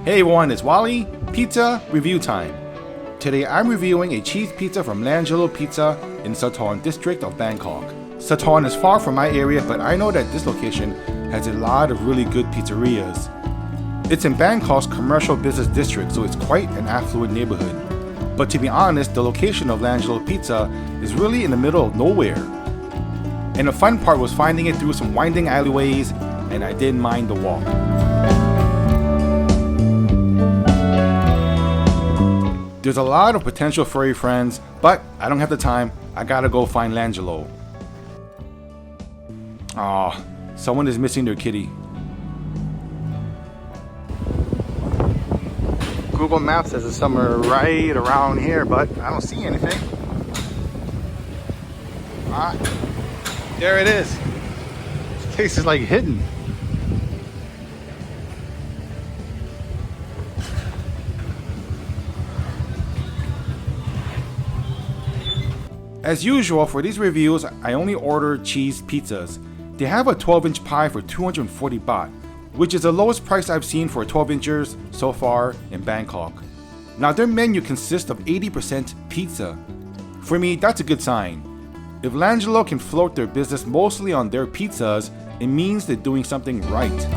Hey everyone, it's Wally, Pizza Review Time. Today I'm reviewing a cheese pizza from Langelo Pizza in Sathorn district of Bangkok. Sathorn is far from my area, but I know that this location has a lot of really good pizzerias. It's in Bangkok's commercial business district, so it's quite an affluent neighborhood. But to be honest, the location of Langelo Pizza is really in the middle of nowhere. And the fun part was finding it through some winding alleyways, and I didn't mind the walk. There's a lot of potential furry friends, but I don't have the time. I gotta go find Langelo. Aw, someone is missing their kitty. Google Maps says it's somewhere right around here, but I don't see anything. Ah, there it is. This place is like hidden. As usual, for these reviews, I only order cheese pizzas. They have a 12-inch pie for 240 baht, which is the lowest price I've seen for 12-inchers so far in Bangkok. Now their menu consists of 80% pizza. For me, that's a good sign. If Langelo can float their business mostly on their pizzas, it means they're doing something right.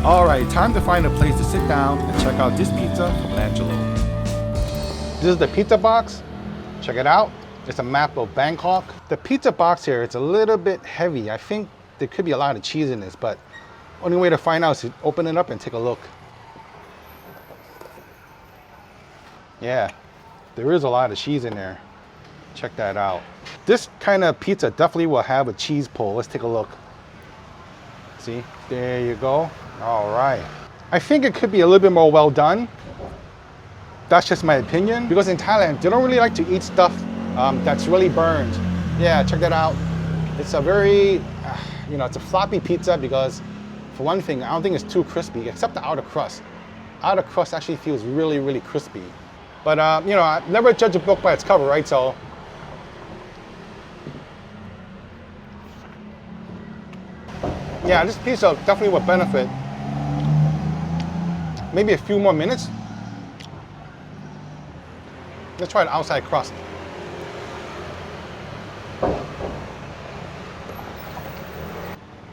Alright, time to find a place to sit down and check out this pizza from Langelo. This is the pizza box. Check it out. It's a map of Bangkok. The pizza box here, it's a little bit heavy. I think there could be a lot of cheese in this, but only way to find out is to open it up and take a look. Yeah, there is a lot of cheese in there. Check that out. This kind of pizza definitely will have a cheese pull. Let's take a look. See, there you go. All right. I think it could be a little bit more well done. That's just my opinion. Because in Thailand, they don't really like to eat stuff that's really burned. Yeah, check that out. It's a very, it's a floppy pizza because, for one thing, I don't think it's too crispy, except the outer crust. Outer crust actually feels really, really crispy. But, I never judge a book by its cover, right? So, yeah, this pizza definitely would benefit maybe a few more minutes. Let's try the outside crust.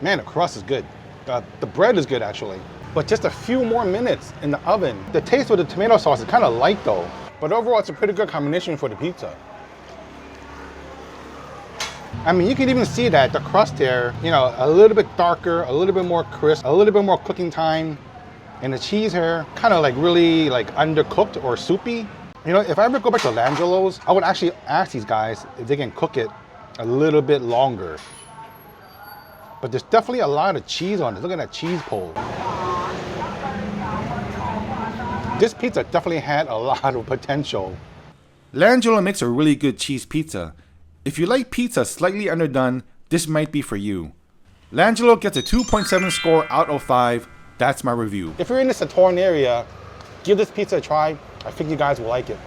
Man, the crust is good. The bread is good actually. But just a few more minutes in the oven. The taste with the tomato sauce is kind of light though. But overall, it's a pretty good combination for the pizza. I mean, you can even see that the crust here, a little bit darker, a little bit more crisp, a little bit more cooking time. And the cheese here, kind of like really like undercooked or soupy. If I ever go back to Langelo's, I would actually ask these guys if they can cook it a little bit longer. But there's definitely a lot of cheese on it. Look at that cheese pull. This pizza definitely had a lot of potential. Langelo makes a really good cheese pizza. If you like pizza slightly underdone, this might be for you. Langelo gets a 2.7 score out of 5. That's my review. If you're in the Sathorn area, give this pizza a try. I think you guys will like it.